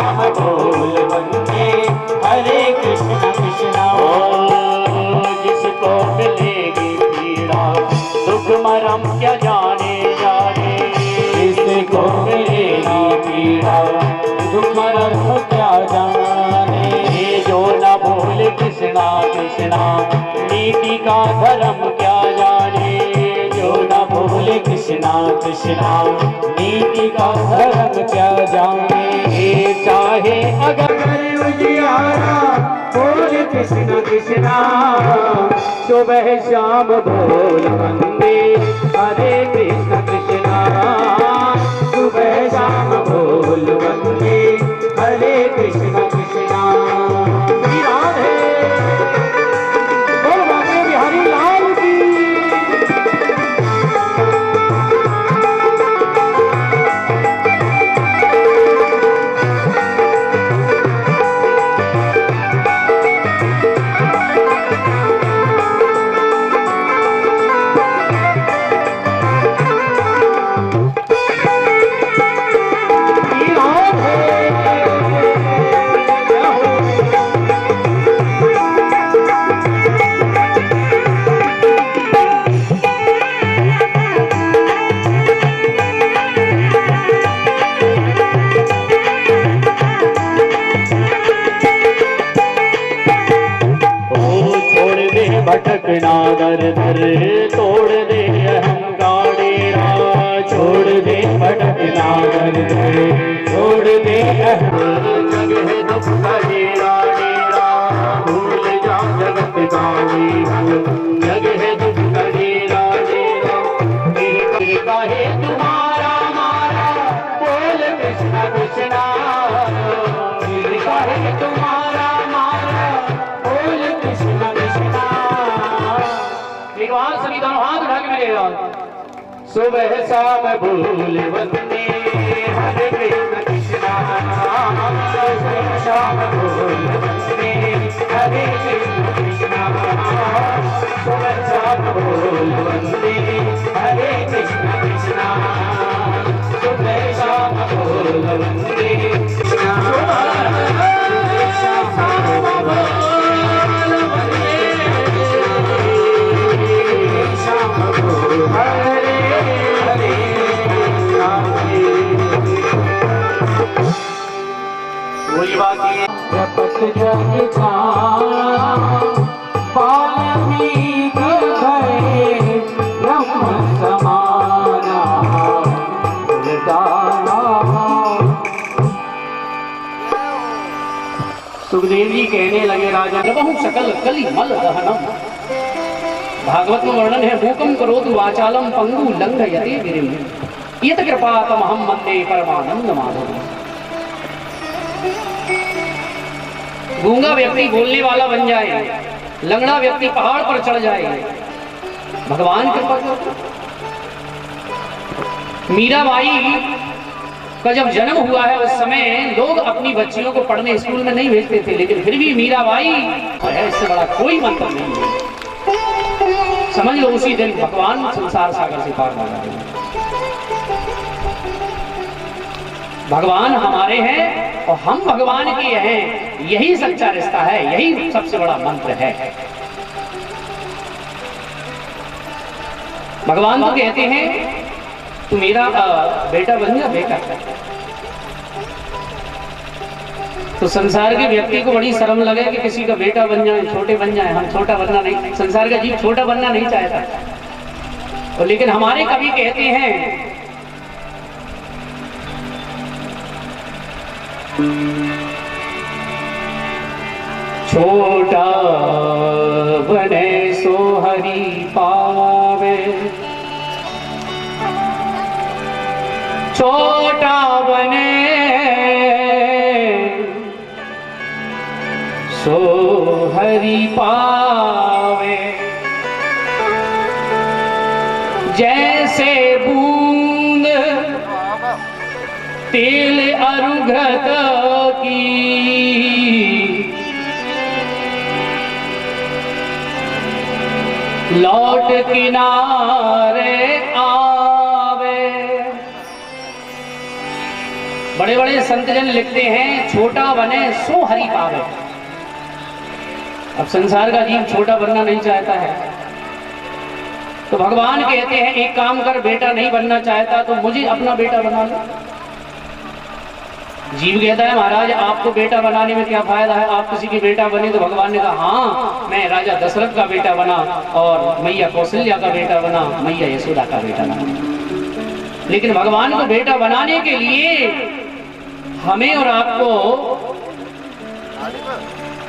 श्याम बोल वंदे हरे कृष्ण कृष्ण। जिसको मिलेगी पीड़ा दुख मरम क्या जाने जाने, जिसको मिलेगी पीड़ा दुख मरम क्या जाने। जो न बोले कृष्णा कृष्णा नीति का धर्म क्या जाने, जो न बोले कृष्णा कृष्णा नीति का धर्म क्या जाने। चाहे अगर उजियारा बोले कृष्णा कृष्णा, सुबह शाम बोल वंदे हरे कृष्ण कृष्णा। सुबह शाम बोल वंदे हरे कृष्ण कृष्णा। राधे बोल बाबे बिहारी लाल की। भटकना दर दर तोड़ दे अहंकारेरा, छोड़ दे भटकना दर दर छोड़ दे जग है दुख का डेरा डेरा, भूल जा जगत का जग है दुख का डेरा डेरा। मेरे काहे तुम्हारा मारा बोल कृष्णा कृष्णा, मेरे काहे तुम्हारा मारा बोल कृष्णा कृष्णा। भगवान सभी दोनों हाथ उठा के मिलेगा। सुबह शाम बोल वंदे हरे कृष्ण कृष्णा, सुबह शाम बोल वंदे हरे कृष्ण कृष्णा। सुबह शाम बोल वंदे हरे कृष्ण कृष्णा, सुबह शाम बोल वंदे कृष्णा। सुबह शाम बोल वंदे हरे हरे वही बात है। जपत जग वाल्मीकि भये ब्रह्म समाना सुखदेव जी कहने लगे राजा जब हम सकल कली मल दहनम। भागवत में वर्णन है मूकम करोतु वाचालम पंगु लंघयते गिरिम यत कृपा तमहम वंदे परमानंद माधव। गूंगा व्यक्ति बोलने वाला बन जाए, लंगड़ा व्यक्ति पहाड़ पर चढ़ जाए, भगवान कृपा करता। मीराबाई का जब जन्म हुआ है उस समय लोग अपनी बच्चियों को पढ़ने स्कूल में नहीं भेजते थे, लेकिन फिर भी मीराबाई है इससे बड़ा कोई मंत्र नहीं है। समझ लो उसी दिन भगवान संसार सागर से पार लगा रहे हैं। भगवान हमारे हैं और हम भगवान के हैं, यही सच्चा रिश्ता है, यही सबसे बड़ा मंत्र है। भगवान तो कहते हैं तू मेरा बेटा बन जा बेटा। तो संसार के व्यक्ति को बड़ी शर्म लगे कि किसी का बेटा बन जाए, छोटे बन जाए। हम छोटा बनना नहीं, संसार का जीव छोटा बनना नहीं चाहता। और लेकिन हमारे कवि कहते हैं छोटा बने सो हरि पावे, छोटा बने सो हरि पावे। जैसे बूंद तिल अरुघत की, लौट किनारे आवे। बड़े बड़े संतजन लिखते हैं छोटा बने सो हरि पावे। अब संसार का जीव छोटा बनना नहीं चाहता है, तो भगवान कहते हैं एक काम कर, बेटा नहीं बनना चाहता तो मुझे अपना बेटा बना लो। जीव कहता है महाराज आपको बेटा बनाने में क्या फायदा है, आप किसी की बेटा बने। तो भगवान ने कहा हाँ, मैं राजा दशरथ का बेटा बना और मैया कौशल्या का बेटा बना, मैया यशोदा का बेटा बना। लेकिन भगवान को बेटा बनाने के लिए हमें और आपको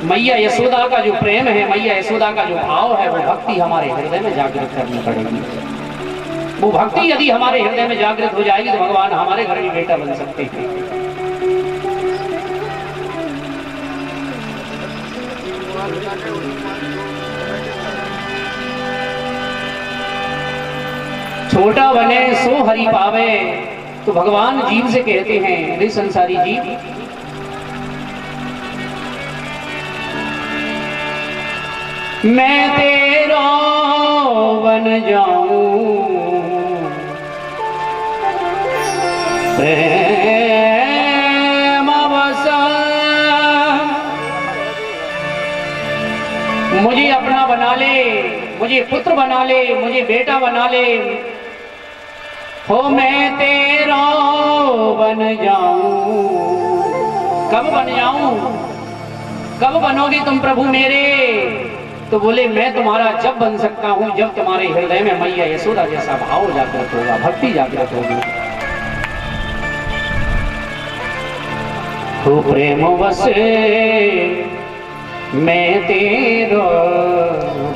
मैया यशोदा का जो प्रेम है, मैया यशोदा का जो भाव है, वो भक्ति हमारे हृदय में जागृत करनी पड़ेगी। वो भक्ति यदि हमारे हृदय में जागृत हो जाएगी तो भगवान हमारे घर में बेटा बन सकते हैं। छोटा बने सो हरि पावे, तो भगवान जीव से कहते हैं रे संसारी जीव, मैं तेरा बन जाऊं, प्रेम बस मुझे अपना बना ले, मुझे पुत्र बना ले, मुझे बेटा बना ले, हो मैं तेरा बन जाऊं। कब बन जाऊं, कब बनोगे तुम प्रभु मेरे? तो बोले मैं तुम्हारा जब बन सकता हूं जब तुम्हारे हृदय में मैया यशोदा जैसा भाव जागृत होगा, भक्ति जागृत होगी। तो प्रेम बसे मैं तेरा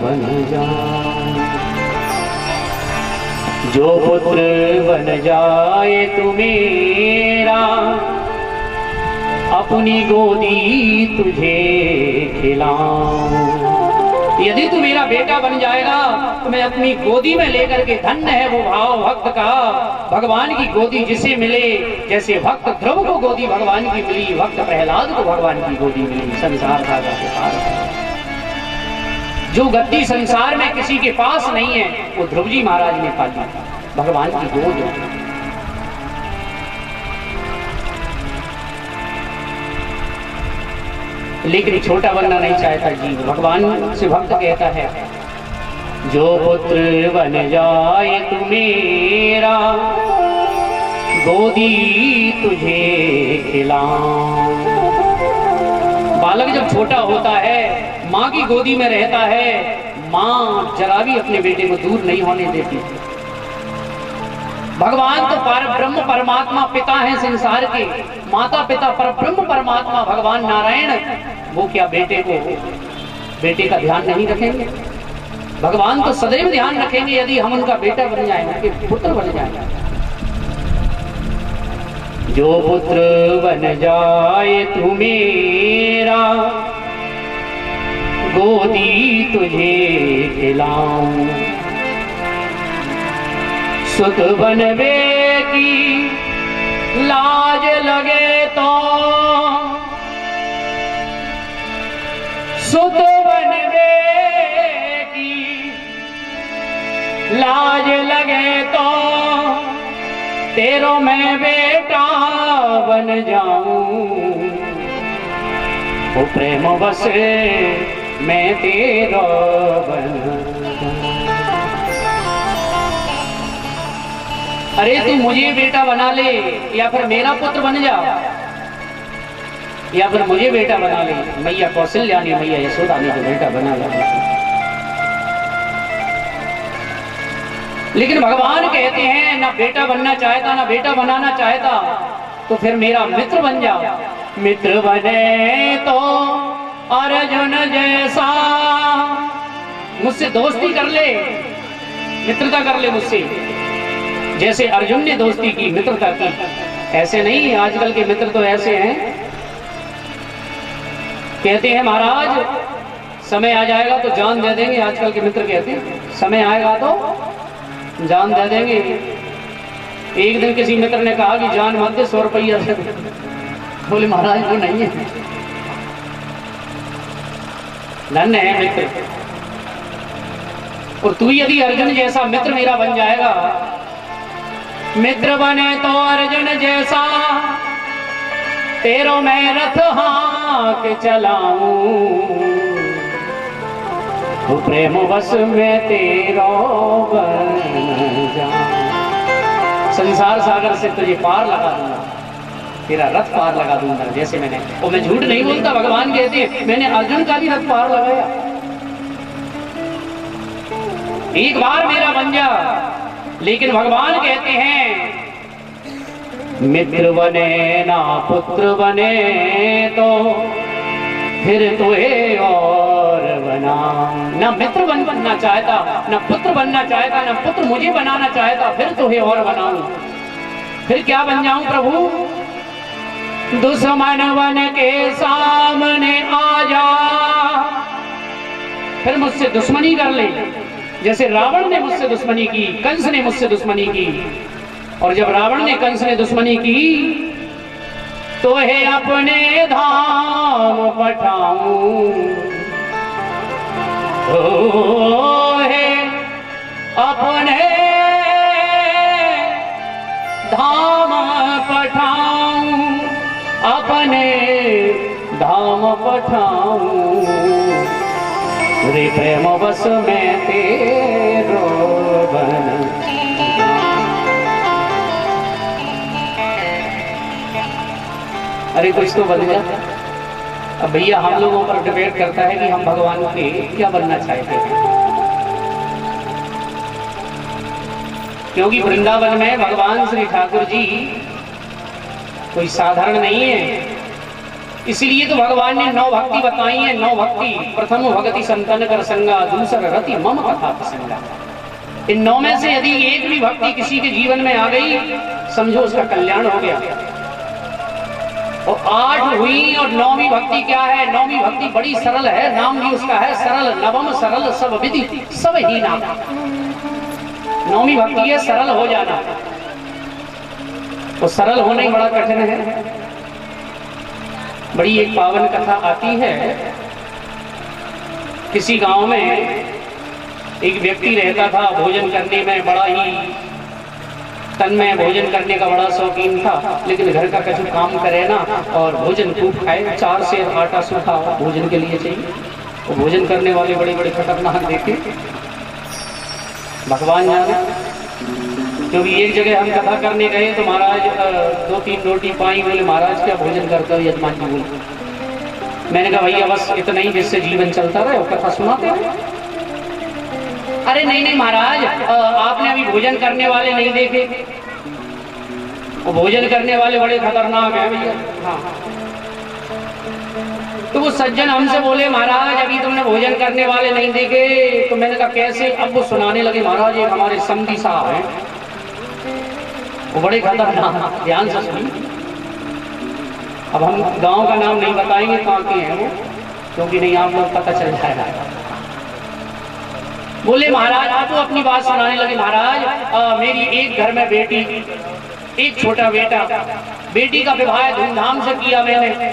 बन जाऊं, जो पुत्र बन जाए तू मेरा, अपनी गोदी तुझे खिलाऊं। यदि तू मेरा बेटा बन जाएगा तो मैं अपनी गोदी में लेकर के, धन्य है वो भाव भक्त का, भगवान की गोदी जिसे मिले, जैसे भक्त ध्रुव को गोदी भगवान की मिली, भक्त प्रहलाद को भगवान की गोदी मिली। संसार का जो गद्दी संसार में किसी के पास नहीं है वो ध्रुव जी महाराज ने पाली, भगवान की गोद। लेकिन छोटा बनना नहीं चाहता जीव। भगवान से भक्त कहता है जो पुत्र बन जाए तू मेरा, गोदी तुझे खिलाऊं। बालक जब छोटा होता है, माँ की गोदी में रहता है, माँ जरा भी अपने बेटे को दूर नहीं होने देती। भगवान तो परब्रह्म परमात्मा पिता हैं संसार के, माता पिता परब्रह्म परमात्मा भगवान नारायण, वो क्या बेटे का ध्यान नहीं रखेंगे? भगवान तो सदैव ध्यान रखेंगे यदि हम उनका बेटा बन जाए, उनके पुत्र बन जाए। जो पुत्र बन जाए तू मेरा, गोदी तुझे खिलाऊं। सुत बनवे की लाज लगे तो, सुत बनवे की लाज लगे तो, तेरो मैं बेटा बन जाऊं। वो प्रेम बसे मैं तेरा बन जाऊं। अरे तू मुझे बेटा बना ले, या फिर मेरा पुत्र बन जा, या फिर मुझे बेटा बना ले। मैया कौशल्या ने, मैया यशोदा ने जो बेटा बना लिया। लेकिन भगवान कहते हैं ना बेटा बनना चाहता, ना बेटा बनाना चाहता, तो फिर मेरा मित्र बन जा। मित्र बने तो अर्जुन जैसा, मुझसे दोस्ती कर ले, मित्रता कर ले मुझसे, जैसे अर्जुन ने दोस्ती की, मित्रता की। ऐसे नहीं, आजकल के मित्र तो ऐसे हैं, कहते हैं महाराज समय आ जाएगा तो जान दे देंगे। आजकल के मित्र कहते हैं समय आएगा तो जान दे देंगे। एक दिन किसी मित्र ने कहा कि जान मत दे, 100 रुपया से। बोले महाराज वो नहीं है, धन्य है मित्र। और तू यदि अर्जुन जैसा मित्र मेरा बन जाएगा, मित्र बने तो अर्जुन जैसा, तेरो मैं रथ हाँक चलाऊं, तो प्रेम बस में तेरो बन जाऊं। संसार सागर से तुझे पार लगा दूंगा, तेरा रथ पार लगा दूंगा। जैसे मैंने, और मैं झूठ नहीं बोलता, भगवान कहते हैं मैंने अर्जुन का भी रथ पार लगाया। एक बार मेरा बन जा। लेकिन भगवान कहते हैं मित्र बने ना पुत्र बने तो फिर तुहे और बना। ना मित्र बनना चाहता, ना पुत्र बनना चाहता, ना पुत्र मुझे बनाना चाहता, फिर तुहे और बनाऊं। फिर क्या बन जाऊं प्रभु? दुश्मन बन के सामने आ जा, फिर मुझसे दुश्मनी कर ले। जैसे रावण ने मुझसे दुश्मनी की, कंस ने मुझसे दुश्मनी की, और जब रावण ने कंस ने दुश्मनी की तो हे अपने धाम पठाऊं, हे अपने धाम पठाऊं, अपने धाम पठाऊं, रे प्रेम बस में तेरो बन। अरे कुछ तो बन जा। अब भैया हम लोगों पर डिपेंड करता है कि हम भगवान के क्या बनना चाहते हैं, क्योंकि वृंदावन में भगवान श्री ठाकुर जी कोई साधारण नहीं है। इसलिए तो भगवान ने 9 भक्ति बताई है। 9 भक्ति, प्रथम भक्ति संतन कर संगा, दूसरा रति मम कथा प्रसंगा। इन 9 में से यदि एक भी भक्ति किसी के जीवन में आ गई, समझो उसका कल्याण हो गया। और 8 हुई, और 9वीं भक्ति क्या है? 9वीं भक्ति बड़ी सरल है, नाम भी उसका है सरल। नवम सरल सब विधि सब ही नाम। 9वीं भक्ति है सरल हो जाना। तो सरल होना ही बड़ा कठिन है। बड़ी एक पावन कथा आती है। किसी गांव में एक व्यक्ति रहता था, भोजन करने में बड़ा ही तन्मय, भोजन करने का बड़ा शौकीन था, लेकिन घर का कुछ काम करे ना और भोजन खूब खाए। 4 सेर आटा सूखा भोजन के लिए चाहिए। वो भोजन करने वाले बड़े बड़े खतरनाक देखे, भगवान जाने। क्योंकि एक जगह हम कथा करने गए तो महाराज 2-3 रोटी पाई, बोले महाराज क्या भोजन करते हो? यजमान जी बोले। मैंने कहा भैया बस इतना ही, जिससे जीवन चलता रहे, और कथा सुनाते रहे। अरे नहीं नहीं महाराज, आपने अभी भोजन करने वाले नहीं देखे। वो भोजन करने वाले बड़े खतरनाक है भैया। हाँ, तो वो सज्जन हमसे बोले महाराज अभी तुमने भोजन करने वाले नहीं देखे। तो मैंने कहा कैसे? अब वो सुनाने लगे महाराज एक हमारे समधी साहब हैं, वो बड़े खतरनाक, ध्यान से सुनिए। अब हम गांव का नाम नहीं बताएंगे कहाँ के हैं वो, क्योंकि नहीं आप लोग पता चल जाएगा। बोले महाराज, आप वो अपनी बात सुनाने लगे। महाराज मेरी एक घर में बेटी, एक छोटा बेटा, बेटी का विवाह धूमधाम से किया मैंने।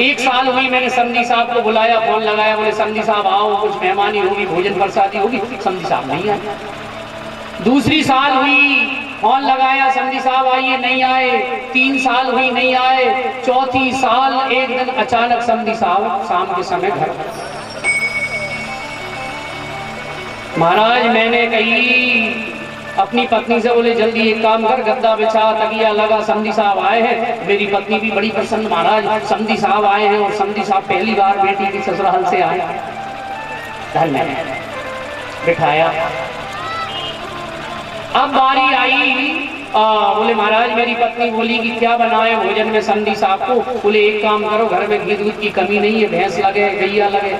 1 साल हुई, मैंने समधी साहब को बुलाया, फोन लगाया, बोले समधी साहब आओ, कुछ मेहमानी होगी, भोजन प्रसादी होगी। समधी साहब नहीं आए। दूसरी साल हुई, फोन लगाया, समधी साहब आइए, नहीं आए। 3 साल हुई, नहीं आए। चौथी साल एक दिन अचानक समधी साहब शाम के समय घर। महाराज मैंने कही अपनी पत्नी से, बोले जल्दी एक काम कर, गद्दा बिछा, तकिया लगा, समधी साहब आए हैं। मेरी पत्नी भी बड़ी प्रसन्न, महाराज समधी साहब आए हैं, और समधी साहब पहली बार बेटी की ससुराल से आए। धन्य बिठाया। अब बारी आई, बोले महाराज मेरी पत्नी बोली कि क्या बनाए भोजन में समधी साहब को? बोले एक काम करो, घर में घी दूध की कमी नहीं है, भैंस लगे, गैया लगे।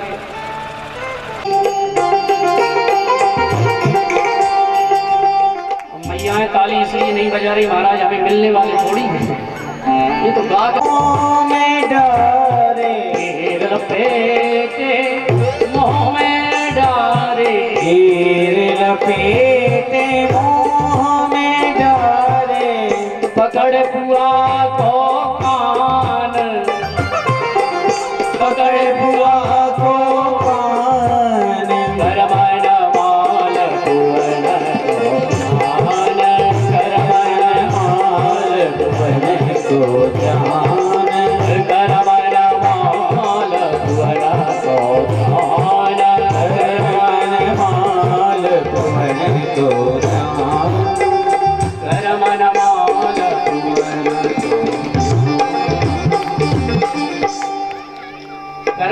मैया ताली इसलिए नहीं बजा रही महाराज, हमें मिलने वाले थोड़ी है। ये तो गात में डारे लपेटे, मोह में डारे लपेटे, मोह में डारे, पकड़ बुआ को कान, पकड़ बुआ को कान, गरमन माल भुवन को जान, गरमन माल भुवन को जान।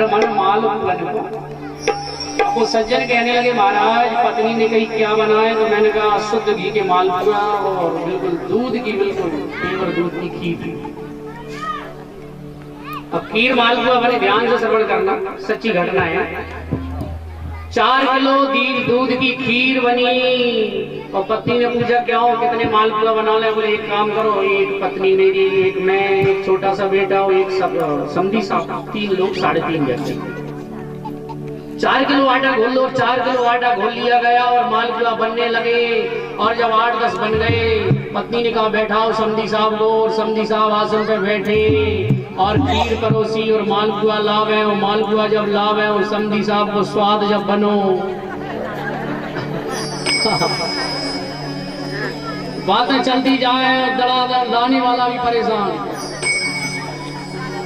घर मन माल बन को। वो सज्जन कहने लगे महाराज पत्नी ने कही क्या बनाए, तो मैंने कहा शुद्ध घी के मालपुआ और बिल्कुल दूध की बिल्कुल प्योर दूध की खीर। अब खीर मालपुआ बने, ध्यान से श्रवण करना, सच्ची घटना है। 4 किलो दूध की खीर बनी और पत्नी ने पूछा क्या हो कितने मालपुआ बना ले। बोले एक काम करो, एक पत्नी मेरी, एक मैं, एक छोटा सा बेटा और एक सब समधी साहब, 3 लोग 3.5 व्यक्ति। 4 किलो आटा घोल लो। 4 किलो आटा घोल लिया गया और मालपुआ बनने लगे। और जब 8-10 बन गए, पत्नी ने कहा बैठाओ समधी साहब को, और समधी साहब आसन पर बैठे और खीर परोसी और मालपुआ लावे, और मालपुआ जब लावे और समधी साहब को स्वाद जब बनो बातें चलती जाए, दड़ादड़ लाने वाला भी परेशान।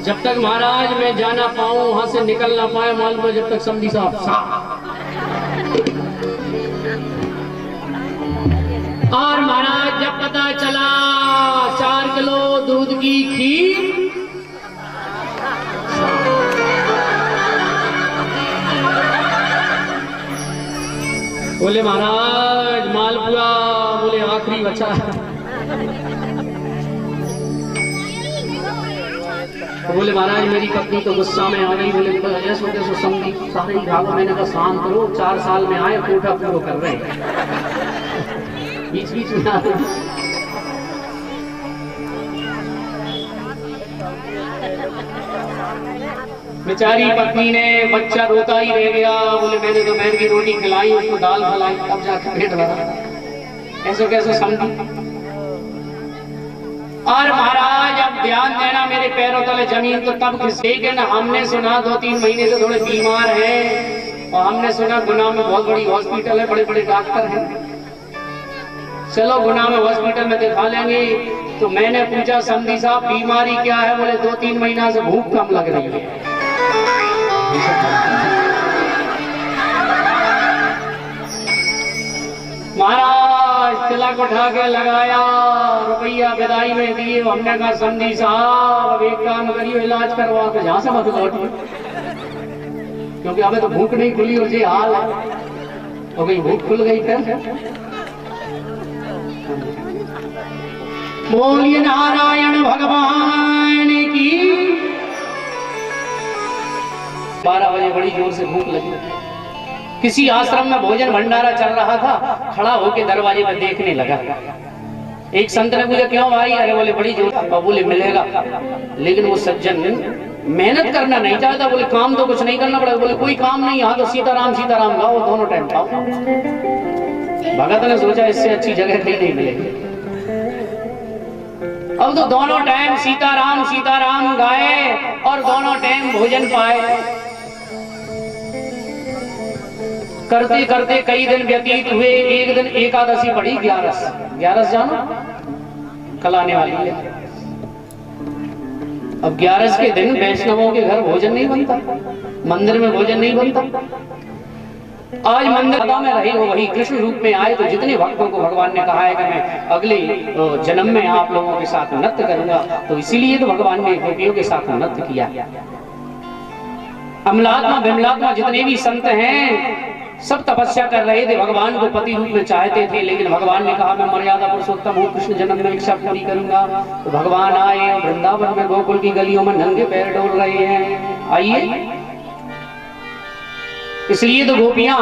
जब तक महाराज मैं जाना पाऊं, वहां से निकल ना पाए मालपुआ, जब तक समधी साहब और महाराज जब पता चला 4 किलो दूध की खीर, बोले महाराज मालपुआ, बोले आखिरी बचा। बोले महाराज मेरी पत्नी तो गुस्सा में आ गई। बोले ऐसो कैसो समझी सारे ही भागो। मैंने कहा शांत करो, 4 साल में आए कोठा पूरा कर रहे बीच बीच में बेचारी पत्नी ने, बच्चा रोता ही रह गया। बोले मैंने तो मैंने की रोटी खिलाई, उसको दाल खिलाई, तब जाके पेट भरा। ऐसो कैसे समझी। और महाराज अब ध्यान देना, मेरे पैरों तले जमीन तो तब खिसके कि ना। हमने सुना 2-3 महीने से थोड़े बीमार हैं और हमने सुना गुना में बहुत बड़ी हॉस्पिटल है, बड़े बड़े डॉक्टर हैं, चलो गुना में हॉस्पिटल में दिखा लेंगे। तो मैंने पूछा समधी साहब बीमारी क्या है। बोले 2-3 महीना से भूख कम लग रही है। महाराज तिलक उठा के लगाया, रुपया विदाई में दिए। हमने कहा समधी साहब अब एक काम करियो, इलाज करवा के जहां से मत लौटिए, क्योंकि हमें तो भूख नहीं खुली और ये हाल है। और कहीं भूख खुल गई फिर। बोलिए नारायण भगवान की। 12 बजे बड़ी जोर से भूख लगी। किसी आश्रम में भोजन भंडारा चल रहा था, खड़ा होकर दरवाजे पर देखने लगा। एक संत ने पूछा क्यों भाई। अरे बोले बड़ी जोर, बोले मिलेगा। लेकिन वो सज्जन मेहनत करना नहीं चाहता। बोले काम तो कुछ नहीं करना पड़ेगा। बोले कोई काम नहीं, यहाँ तो सीताराम सीताराम गाओ, दोनों टाइम खाओ। भगत ने सोचा इससे अच्छी जगह कहीं नहीं मिलेगी। अब तो दोनों टाइम सीताराम सीताराम गाए और दोनों टाइम भोजन पाए। करते करते कई दिन व्यतीत हुए। एक दिन एकादशी पड़ी, 11 जानो कल आने वाली है। अब 11 के दिन वैष्णवों के घर भोजन नहीं बनता, मंदिर में भोजन नहीं बनता। आज मंदिर में रहे हो, वही कृष्ण रूप में आए। तो जितने भक्तों को भगवान ने कहा है कि मैं अगले जन्म में आप लोगों के साथ नृत्य करूंगा, तो इसीलिए तो भगवान ने गोपियों के साथ नृत्य किया। अमलात्मा विमलात्मा जितने भी संत हैं सब तपस्या कर रहे थे, भगवान को पति रूप में चाहते थे। लेकिन भगवान ने कहा मैं मर्यादा पुरुषोत्तम हूँ, कृष्ण जन्म में इच्छा पूरी करूंगा। तो भगवान आए और वृंदावन में गोकुल की गलियों में नंगे पैर डोल रहे हैं। आइए, इसलिए तो गोपियां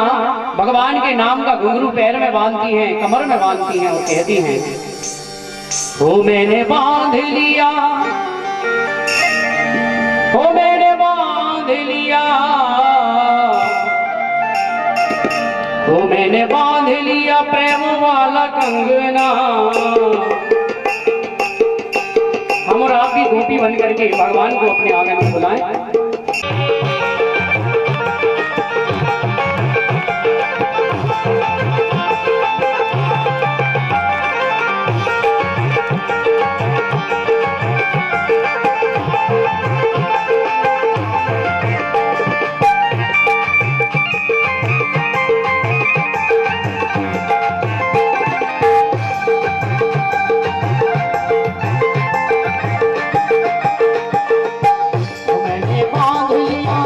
भगवान के नाम का घुंघरू पैर में बांधती हैं, कमर में बांधती हैं और कहती हैं हो मैंने बांध लिया, हो मैंने बांध लिया, हो मैंने बांध लिया प्रेम वाला कंगना। हम और आप भी गोपी बन करके भगवान को अपने आंगन में बुलाएं। मैंने बांध लिया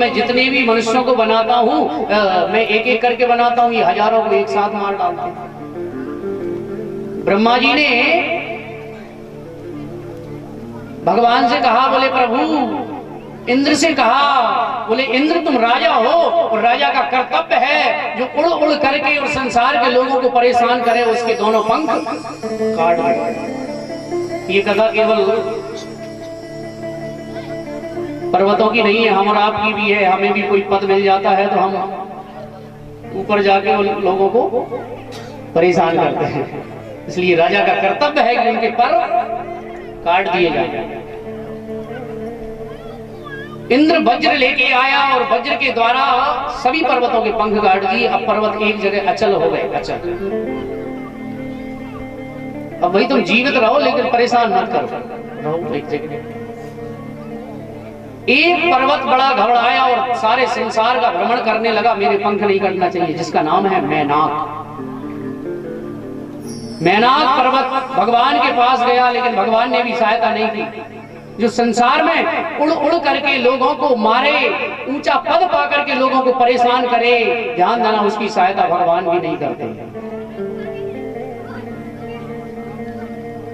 मैं जितने भी मनुष्यों को बनाता हूँ मैं एक एक करके बनाता हूँ, ये हजारों को एक साथ मार डालते हैं। ब्रह्मा जी ने भगवान से कहा, बोले प्रभु इंद्र से कहा, बोले इंद्र तुम राजा हो और राजा का कर्तव्य है जो उड़ उड़ करके और संसार के लोगों को परेशान करे, उसके दोनों पंख काट दो। ये कथा केवल पर्वतों की नहीं है, हम और आपकी भी है। हमें भी कोई पद मिल जाता है तो हम ऊपर जाके लोगों को परेशान करते हैं। इसलिए राजा का कर्तव्य है कि उनके पर काट दिए जाए। इंद्र वज्र लेके आया और वज्र के द्वारा सभी पर्वतों के पंख काट दिए। अब पर्वत एक जगह अचल हो गए, अचल। अब भाई तुम जीवित रहो लेकिन परेशान मत करो, रहो एक जगह। एक पर्वत बड़ा घबराया और सारे संसार का भ्रमण करने लगा, मेरे पंख नहीं कटना चाहिए, जिसका नाम है मैनाक। मैनाक पर्वत भगवान के पास गया, लेकिन भगवान ने भी सहायता नहीं की। जो संसार में उड़ उड़ करके लोगों को मारे, ऊंचा पद पा करके लोगों को परेशान करे, ध्यान देना उसकी सहायता भगवान भी नहीं करते।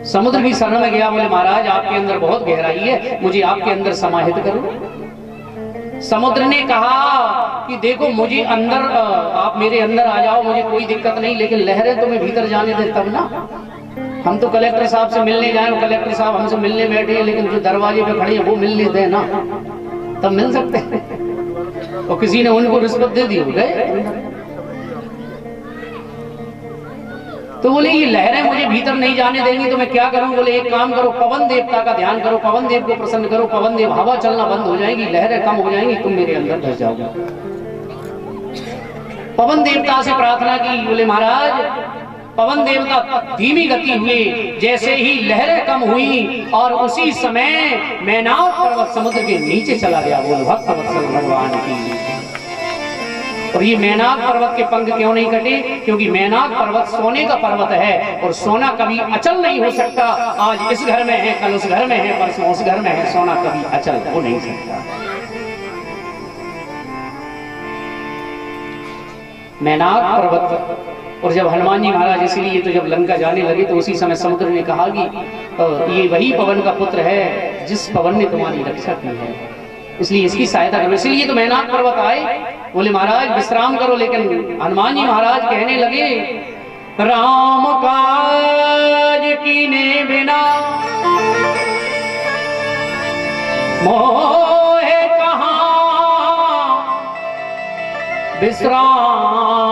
समुद्र भी शरण में गया, बोले महाराज आपके अंदर बहुत गहराई है, मुझे आपके अंदर समाहित करो। समुद्र ने कहा कि देखो मुझे अंदर, आप मेरे अंदर आ जाओ, मुझे कोई दिक्कत नहीं, लेकिन लहरें तुम्हें भीतर जाने दे तब ना। हम तो कलेक्टर साहब से मिलने जाए, कलेक्टर साहब हमसे मिलने बैठे हैं, लेकिन जो दरवाजे पे खड़े हैं वो मिलने दे ना, तब मिल सकते हैं। और किसी ने उनको रिश्वत दे दी, हो गए। तो बोले ये लहरें मुझे भीतर नहीं जाने देंगी तो मैं क्या करूं? बोले एक काम करो, पवन देवता का ध्यान करो, पवन देव को प्रसन्न करो, पवन देव हवा चलना बंद हो जाएगी, लहरें कम हो जाएंगी, तुम मेरे अंदर धस जाओगे। पवन देवता से प्रार्थना की, बोले महाराज पवन देवता धीमी गति हुए, जैसे ही लहरें कम हुई और उसी समय मैनाक पर्वत समुद्र के नीचे चला गया। बोल भक्त वत्सल भगवान की। और ये मैनाक पर्वत के पंख क्यों नहीं कटे? क्योंकि मैनाक पर्वत सोने का पर्वत है और सोना कभी अचल नहीं हो सकता। आज इस घर में है, कल उस घर में है, परसों उस घर में है, सोना कभी अचल हो नहीं सकता। मैनाक पर्वत। और जब हनुमान जी महाराज इसीलिए तो जब लंका जाने लगे तो उसी समय समुद्र ने कहा कि ये वही पवन का पुत्र है जिस पवन ने तुम्हारी रक्षा की है, इसलिए इसकी सहायता करो। इसलिए तो मैनाक पर्वत आए। बोले महाराज विश्राम करो, लेकिन हनुमान जी महाराज कहने लगे राम काज कीने बिना मोहे कहाँ विश्राम।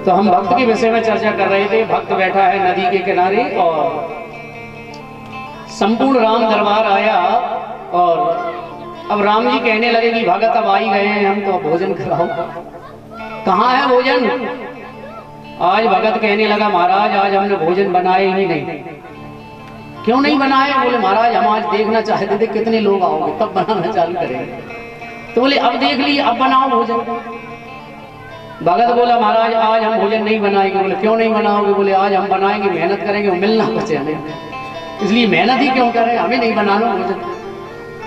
तो हम भक्त के विषय में चर्चा कर रहे थे। भक्त बैठा है नदी के किनारे और संपूर्ण राम दरबार आया और अब राम जी कहने लगे कि भगत अब आई गए हैं, हम तो भोजन कराओ। कहाँ है भोजन? आज भगत कहने लगा महाराज आज हमने भोजन बनाए ही नहीं। क्यों नहीं बनाए? बोले महाराज हम आज देखना चाहते थे कितने लोग आओगे तब बनाना चालू करेंगे। तो बोले अब देख लिए, अब बनाओ भोजन। भगत बोला महाराज आज हम भोजन नहीं बनाएंगे। बोले क्यों नहीं बनाओगे? बोले आज हम बनाएंगे, मेहनत करेंगे, मिलना बचे हमें, इसलिए मेहनत ही क्यों करें, हमें नहीं बनाना भोजन।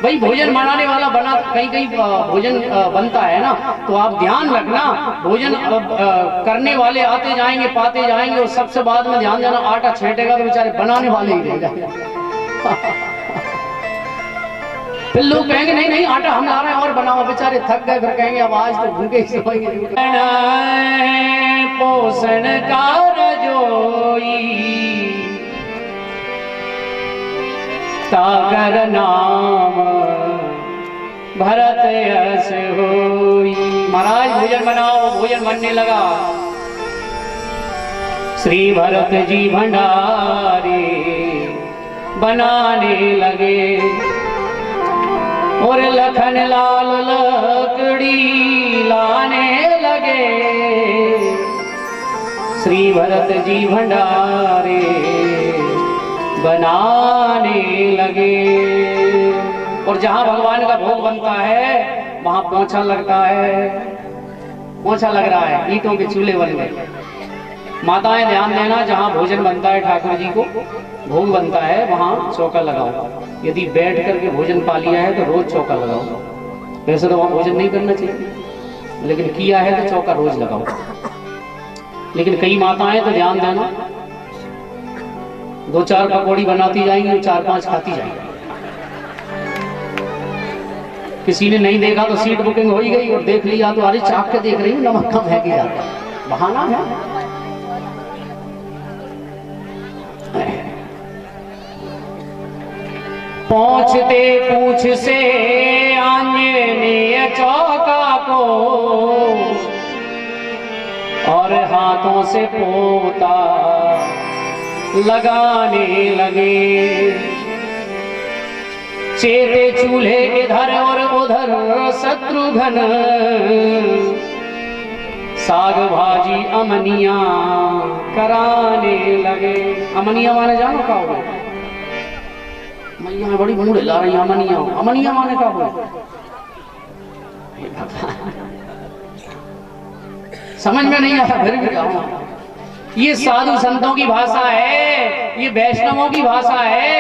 भाई भोजन बनाने वाला बना, कहीं कहीं भोजन बनता है ना, तो आप ध्यान रखना भोजन करने वाले आते जाएंगे पाते जाएंगे और सबसे बाद में ध्यान देना आटा छेटेगा तो बेचारे बनाने वाले ही रह जाएंगे। फिर लोग कहेंगे नहीं नहीं आटा हम ला रहे हैं और बनाओ, बेचारे थक गए, फिर कहेंगे अब आज तो भूखे ही सोएंगे। पोषण का रजोई सागर नाम भरत यश होई। महाराज भोजन बनाओ। भोजन बनने लगा। श्री भरत जी भंडारी बनाने लगे और लखन लाल लकड़ी लाने लगे। श्री भरत जी भंडारे बनाने लगे। और जहां भगवान का भोग बनता है वहां पोंछा लगता है, पोंछा लग रहा है, ईंटों के चूल्हे बन गए। माताएं ध्यान देना, जहां भोजन बनता है ठाकुर जी को भोग बनता है वहां चौका लगाओ। यदि बैठ करके भोजन पा लिया है तो रोज चौका लगाओ। वैसे तो वहां भोजन नहीं करना चाहिए, लेकिन किया है तो चौका रोज लगाओ। लेकिन कई माताएं तो ध्यान देना, 2-4 पकौड़ी बनाती जाएंगी और 4-5 खाती जाएंगी। किसी ने नहीं देखा तो सीट बुकिंग हो ही गई, और देख लिया तो अरे चाक के देख रही हूँ नमक कम है कि ज्यादा, बहाना है। पहुंचते पूछ से आंजनेय चौका को और हाथों से पोता लगाने लगे। चेते चूल्हे इधर और उधर शत्रुघ्न साग भाजी अमनिया कराने लगे। अमनिया माने जानो का हो? मैया बड़ी मुंह ला रही अमनिया, अमनिया माने का हो? समझ में नहीं आता, फिर भी कहूं ये साधु संतों की भाषा है, ये वैष्णवों की भाषा है।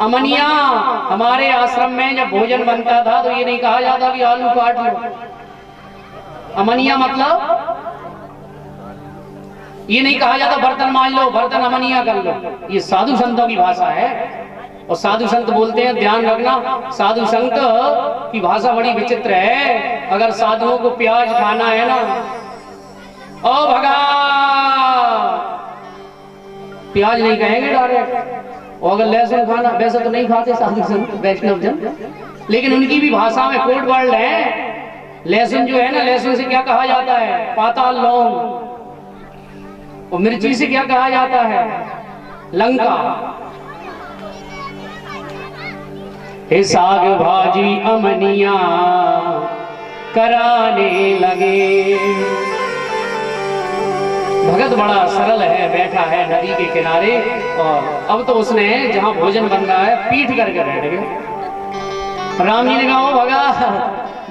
अमनिया हमारे आश्रम में जब भोजन बनता था तो ये नहीं कहा जाता कि आलू काट लो। अमनिया मतलब ये नहीं कहा जाता बर्तन मान लो, बर्तन अमनिया कर लो। ये साधु संतों की भाषा है। और साधु संत बोलते हैं, ध्यान रखना, साधु संत की भाषा बड़ी विचित्र है। अगर साधुओं को प्याज खाना है ना, ओ भगा, प्याज नहीं कहेंगे डायरेक्ट। और अगर लहसुन खाना, वैसे तो नहीं खाते साधु संत वैष्णव जन, लेकिन उनकी भी भाषा में कोड वर्ड है। लहसुन जो है ना, लहसुन से क्या कहा जाता है? पाताल लौंग। और मिर्ची से क्या कहा जाता है? लंका। हे साग भाजी अमनिया कराने लगे। भगत बड़ा सरल है, बैठा है नदी के किनारे, और अब तो उसने जहां भोजन बन रहा है पीठ करके बैठ गया। राम जी ने कहा, ओ भगा,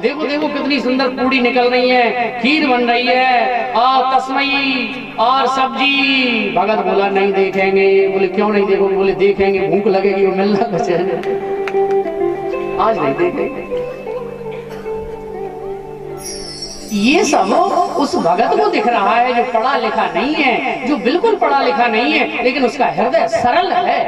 देखो देखो कितनी सुंदर पूड़ी निकल रही है, खीर बन रही है, और तस्मई और सब्जी। भगत बोला नहीं देखेंगे। बोले क्यों नहीं देखोगे? बोले देखेंगे, भूख लगेगी, वो मिलना कुछ है, आज नहीं देखेंगे। ये सब उस भगत को दिख रहा है जो पढ़ा लिखा नहीं है, जो बिल्कुल पढ़ा लिखा नहीं है, लेकिन उसका हृदय सरल है।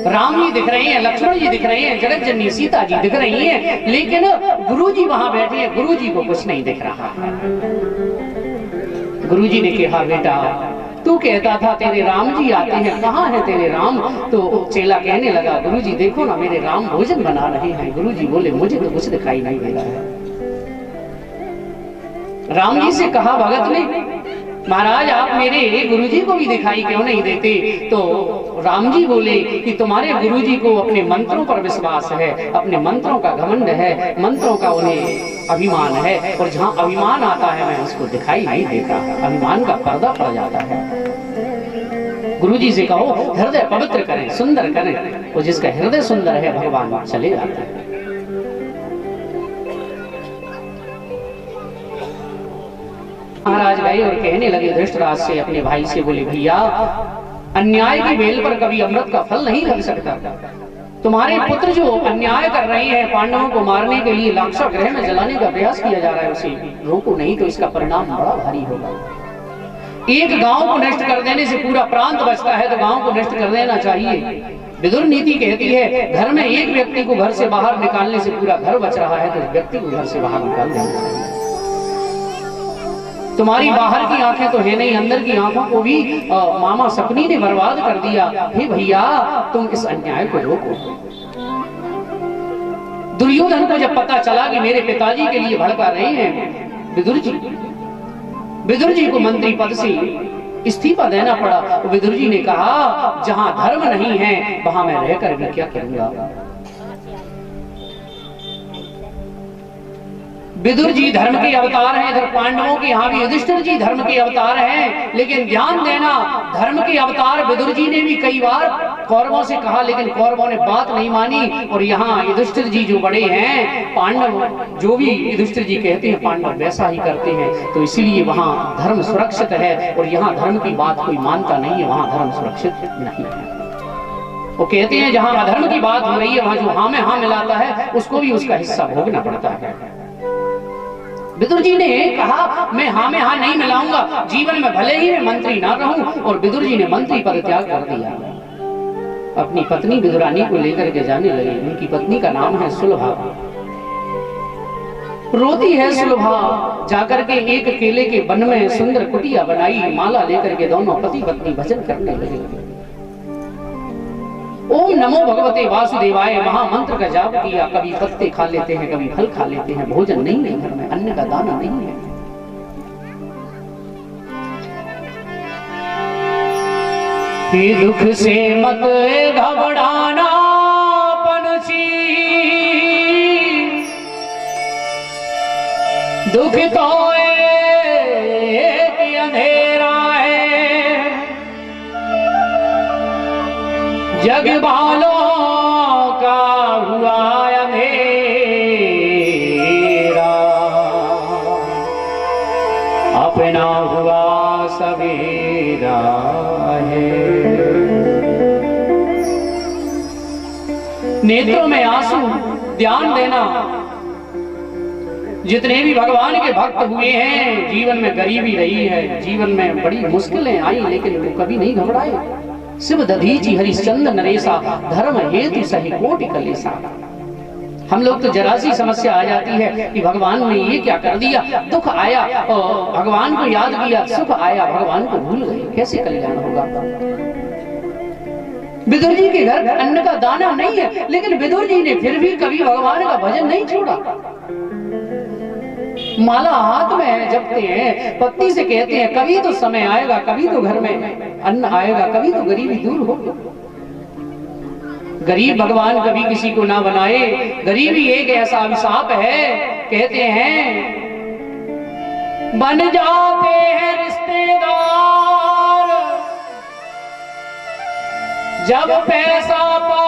राम जी दिख रहे हैं, लक्ष्मण जी दिख रहे हैं, जगत जननी सीता जी दिख रही हैं, लेकिन गुरु जी वहां बैठे हैं, गुरु जी को कुछ नहीं दिख रहा है। गुरु जी ने कहा, बेटा तू कहता था तेरे राम जी आते हैं, कहाँ है तेरे राम? तो चेला कहने लगा, गुरु जी देखो ना, मेरे राम भोजन बना रहे हैं। गुरु जी बोले, मुझे तो कुछ दिखाई नहीं दे रहा है। राम जी से कहा भगत ने, महाराज आप मेरे गुरुजी को भी दिखाई क्यों नहीं देते? तो राम जी बोले कि तुम्हारे गुरुजी को अपने मंत्रों पर विश्वास है, अपने मंत्रों का घमंड है, मंत्रों का उन्हें अभिमान है, और जहां अभिमान आता है मैं उसको दिखाई नहीं देता, अभिमान का पर्दा पड़ जाता है। गुरुजी से कहो हृदय पवित्र करें, सुंदर करें, और जिसका हृदय सुंदर है भगवान चले जाते हैं। महाराज गए और कहने लगे धृतराज से, अपने भाई से, बोले भैया अन्याय की बेल पर कभी अमृत का फल नहीं लग सकता। तुम्हारे पुत्र जो अन्याय कर रहे हैं, पांडवों को मारने के लिए लाक्षा गृह में जलाने का प्रयास किया जा रहा है, उसे रोको नहीं तो इसका परिणाम बड़ा भारी होगा। एक गांव को नष्ट कर देने से पूरा प्रांत बचता है, तो गांव को नष्ट कर देना चाहिए। विदुर नीति कहती है घर में एक व्यक्ति को घर से बाहर निकालने से पूरा घर बच रहा है, तो व्यक्ति को घर से बाहर निकाल देना चाहिए। तुम्हारी बाहर की आंखें तो है नहीं, अंदर की आंखों को भी मामा सपनी ने बर्बाद कर दिया। हे भैया तुम इस अन्याय को रोको। दुर्योधन को जब पता चला कि मेरे पिताजी के लिए भड़का रहे हैं विदुर जी, विदुर जी को मंत्री पद से इस्तीफा देना पड़ा। तो विदुर जी ने कहा जहां धर्म नहीं है वहां मैं रहकर भी क्या करूंगा। विदुर जी धर्म के अवतार हैं, इधर पांडवों के यहाँ भी युधिष्ठिर जी धर्म के अवतार हैं, लेकिन ध्यान देना धर्म के अवतार विदुर जी ने भी कई बार कौरवों से कहा, लेकिन कौरवों ने बात नहीं मानी। और यहाँ युधिष्ठिर जी जो बड़े हैं, पांडव जो भी युधिष्ठिर जी कहते हैं पांडव वैसा ही करते हैं, तो इसीलिए वहां धर्म सुरक्षित है। और यहाँ धर्म की बात कोई मानता नहीं है, वहां धर्म सुरक्षित नहीं है। वो कहते हैं जहां अधर्म की बात हो रही है वहां जो हाँ में हाँ मिलाता है उसको भी उसका हिस्सा भोगना पड़ता है। विदुर जी ने कहा मैं हाँ में हाँ नहीं मिलाऊंगा, जीवन में भले ही मैं मंत्री ना रहूं। और विदुर जी ने मंत्री पद त्याग कर दिया, अपनी पत्नी विदुरानी को लेकर के जाने लगे। उनकी पत्नी का नाम है सुलभा। रोती है सुलभा, जाकर के एक केले के वन में सुंदर कुटिया बनाई, माला लेकर के दोनों पति पत्नी भजन करने लगे। ओम नमो भगवते वासुदेवाय महामंत्र का जाप किया। कभी पत्ते खा लेते हैं, कभी फल खा लेते हैं, भोजन नहीं है घर में, अन्न का दाना नहीं है। ये दुख से मत घबराना पंछी, दुख तो एक अंधेरा है, जग वालों का हुआ अंधेरा, अपना हुआ सवेरा है। नेत्रों में आंसू, ध्यान देना। जितने भी भगवान के भक्त हुए हैं, जीवन में गरीबी रही है, जीवन में बड़ी मुश्किलें आई, लेकिन वो कभी नहीं घबराए। शिव दधीचि हरिश्चंद्र नरेशा, धर्म हेतु सही कोटि कलेशा। हम लोग तो जरा सी समस्या आ जाती है कि भगवान ने ये क्या कर दिया, दुख आया और भगवान को याद किया, सुख आया भगवान को भूल गए, कैसे कल्याण होगा। विदुर जी के घर अन्न का दाना नहीं है, लेकिन विदुर जी ने फिर भी कभी भगवान का भजन नहीं छोड़ा। माला हाथ में जपते हैं, पत्नी से कहते हैं कभी तो समय आएगा, कभी तो घर में अन्न आएगा, कभी तो गरीबी दूर होगी। गरीब भगवान कभी किसी को ना बनाए, गरीबी एक ऐसा अभिशाप है। कहते हैं बन जाते हैं रिश्तेदार जब पैसा पा